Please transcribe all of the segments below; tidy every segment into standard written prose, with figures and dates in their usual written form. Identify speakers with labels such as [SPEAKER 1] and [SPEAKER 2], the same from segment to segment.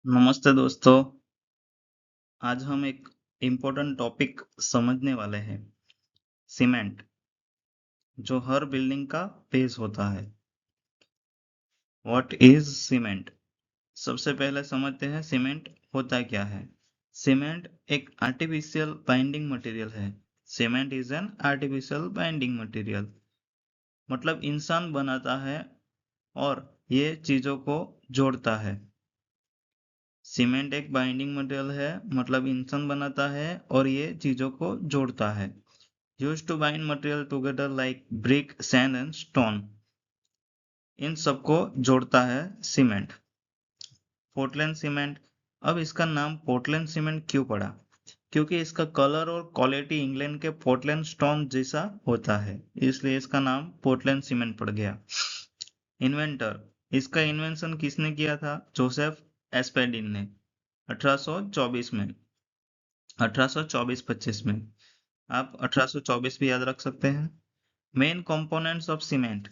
[SPEAKER 1] नमस्ते दोस्तों। आज हम एक इम्पोर्टेंट टॉपिक समझने वाले हैं। सीमेंट, जो हर बिल्डिंग का बेस होता है। What is cement? सबसे पहले समझते हैं सीमेंट होता क्या है। सीमेंट एक आर्टिफिशियल बाइंडिंग मटेरियल है। Cement is an artificial binding material, मतलब इंसान बनाता है और ये चीजों को जोड़ता है। सीमेंट एक बाइंडिंग मटेरियल है, मतलब इंसान बनाता है और ये चीजों को जोड़ता है। Used to bind material together like brick, sand and stone. इन सबको जोड़ता है सीमेंट। Portland cement. अब इसका नाम पोर्टलैंड सीमेंट क्यों पड़ा? क्योंकि इसका कलर और क्वालिटी इंग्लैंड के पोर्टलैंड स्टोन जैसा होता है, इसलिए इसका नाम पोर्टलैंड सीमेंट पड़ गया। इन्वेंटर, इसका इन्वेंशन किसने किया था? जोसेफ एस्पेडिन ने 1824 में, 1824-25 में। आप 1824 भी याद रख सकते हैं। Main components of cement.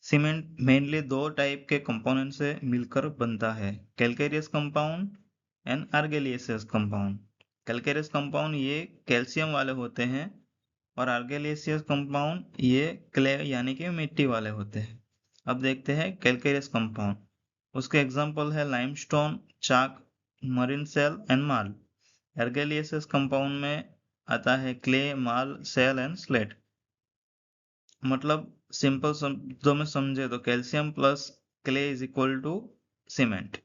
[SPEAKER 1] Cement mainly दो टाइप के कंपोनेंट से मिलकर बनता है, calcareous compound and argillaceous compound. Calcareous compound ये कैल्शियम वाले होते हैं और आर्गेलियस कंपाउंड ये क्ले यानी कि मिट्टी वाले होते हैं। अब देखते हैं कैल्केरियस कंपाउंड। उसके एग्जांपल है limestone, chalk, marine shell and marl. Argillaceous compound में आता है clay, marl, shale and slate. मतलब सिंपल शब्दों में समझे तो calcium plus clay is equal to cement.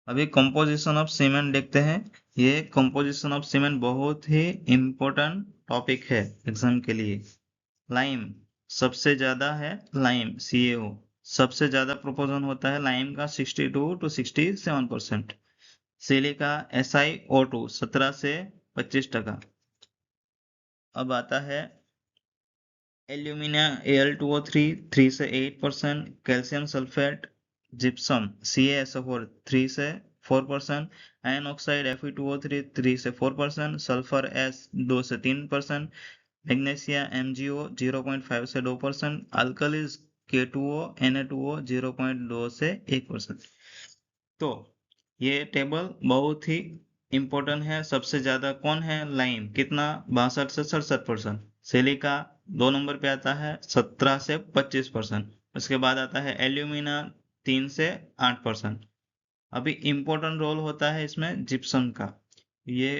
[SPEAKER 1] अभी कंपोजिशन ऑफ सीमेंट देखते हैं। ये कंपोजिशन ऑफ सीमेंट बहुत ही इम्पोर्टेंट टॉपिक है एग्जाम के लिए। लाइम सबसे ज्यादा है, लाइम CaO सबसे ज्यादा प्रोपोर्शन होता है लाइम का 62 to 67%। सिलिका SiO2 17 से 25%। अब आता है एल्यूमिना Al2O3 3 से 8%, कैल्शियम सल्फेट जिप्सम CaSO4 3 से 4%, आयन ऑक्साइड Fe2O3 3 से 4%, सल्फर S 2 से 3%, मैग्नीशिया MgO 0.5 से 2%, अल्कलीज K2O Na2O 0.2 से 1%। तो ये टेबल बहुत ही इंपॉर्टेंट है। सबसे ज्यादा कौन है? लाइम, कितना? 62 से 67%। सिलिका 2 नंबर पे आता है 17 से 25%। उसके बाद आता है एल्यूमिना 3 से 8%। अभी इम्पोर्टेंट रोल होता है इसमें जिप्सम का। ये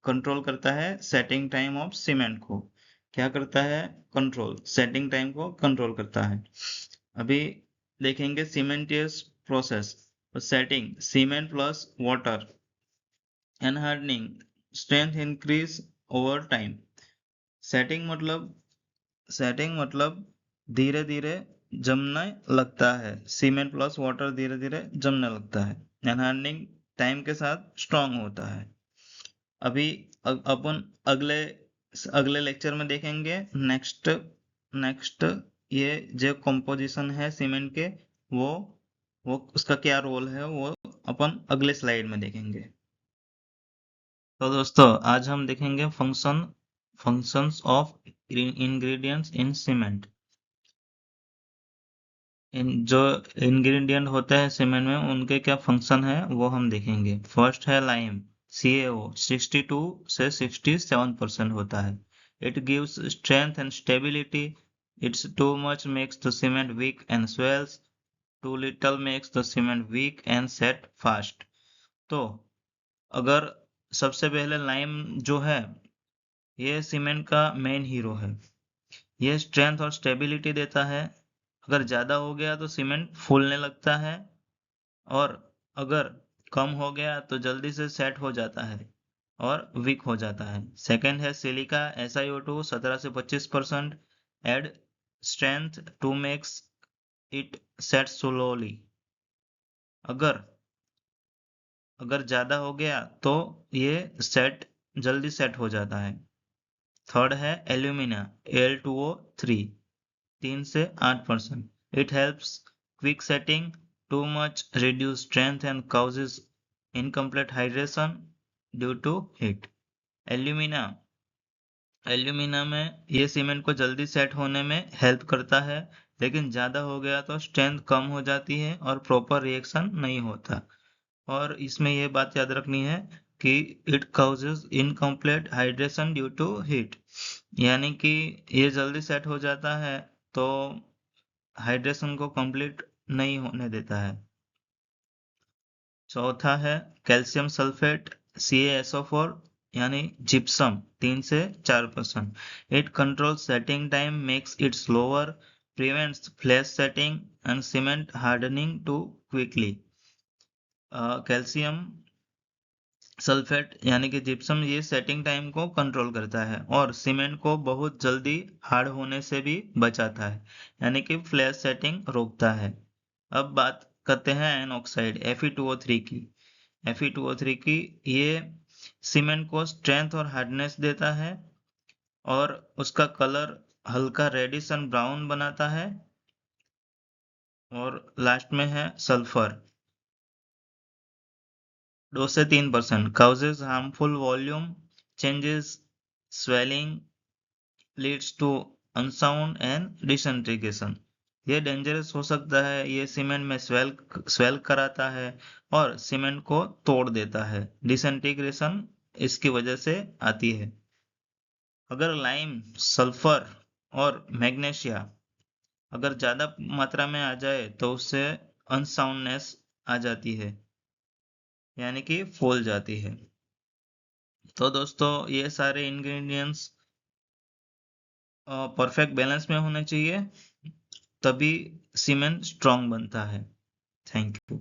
[SPEAKER 1] कंट्रोल करता है सेटिंग टाइम ऑफ सीमेंट को। क्या करता है? कंट्रोल, सेटिंग टाइम को कंट्रोल करता है। अभी देखेंगे cementitious process. Setting cement plus water and hardening, strength increase over time. Setting मतलब धीरे धीरे जमने लगता है। सीमेंट प्लस वाटर धीरे धीरे जमने लगता है। एंड हार्डनिंग टाइम के साथ स्ट्रांग होता है। अभी अपन अगले अगले लेक्चर में देखेंगे। नेक्स्ट नेक्स्ट ये जो कंपोजिशन है सीमेंट के, वो वो उसका क्या रोल है वो अपन अगले स्लाइड में देखेंगे। तो दोस्तों आज हम देखेंगे functions of ingredients in cement. इन जो इंग्रेडिएंट होते हैं सीमेंट में उनके क्या फंक्शन है वो हम देखेंगे। फर्स्ट है लाइम, CaO 62 से 67% होता है। It gives strength and stability. It's too much makes the cement weak and swells. Too little makes the cement weak and set fast. तो अगर सबसे पहले लाइम जो है ये सीमेंट का मेन हीरो है। ये स्ट्रेंथ और स्टेबिलिटी देता है। अगर ज्यादा हो गया तो सीमेंट फूलने लगता है और अगर कम हो गया तो जल्दी से सेट हो जाता है और वीक हो जाता है। सेकंड है सिलिका SiO2 17 से 25%, add strength to makes it set slowly. अगर अगर ज्यादा हो गया तो ये जल्दी सेट हो जाता है। थर्ड है एल्यूमिना Al2O3 3 से 8%। It helps quick setting. Too much reduce strength and causes incomplete hydration due to heat। Alumina alumina में ये सीमेंट को जल्दी सेट होने में हेल्प करता है। लेकिन ज़्यादा हो गया तो स्ट्रेंथ कम हो जाती है और प्रॉपर रिएक्शन नहीं होता। और इसमें ये बात याद रखनी है कि it causes incomplete hydration due to heat, यानी कि ये जल्दी सेट हो जाता है तो हाइड्रेशन को कंप्लीट नहीं होने देता है। चौथा है कैल्शियम सल्फेट CaSO4 यानी जिप्सम 3 से 4%। It control setting time, makes it slower, prevents flash setting and cement hardening too quickly. Calcium sulphate यानी कि जिप्सम ये सेटिंग टाइम को कंट्रोल करता है और सीमेंट को बहुत जल्दी हार्ड होने से भी बचाता है, यानी कि फ्लैश सेटिंग रोकता है। अब बात करते हैं आयन ऑक्साइड Fe2O3 की। Fe2O3 की ये सीमेंट को स्ट्रेंथ और हार्डनेस देता है और उसका कलर हल्का रेडिश एंड ब्राउन बनाता है। और लास्ट में है सल्फर 2 से 3%, causes harmful volume changes, swelling, leads to unsound and disintegration। ये डेंजरस हो सकता है, ये सीमेंट में स्वेल कराता है और सीमेंट को तोड़ देता है। डिसइंटीग्रेशन इसकी वजह से आती है। अगर लाइम, सल्फर और मैग्नीशिया अगर ज्यादा मात्रा में आ जाए तो उससे अनसाउंडनेस आ जाती है, यानी कि फूल जाती है। तो दोस्तों ये सारे इंग्रेडिएंट्स परफेक्ट बैलेंस में होने चाहिए, तभी सीमेंट स्ट्रांग बनता है। Thank you.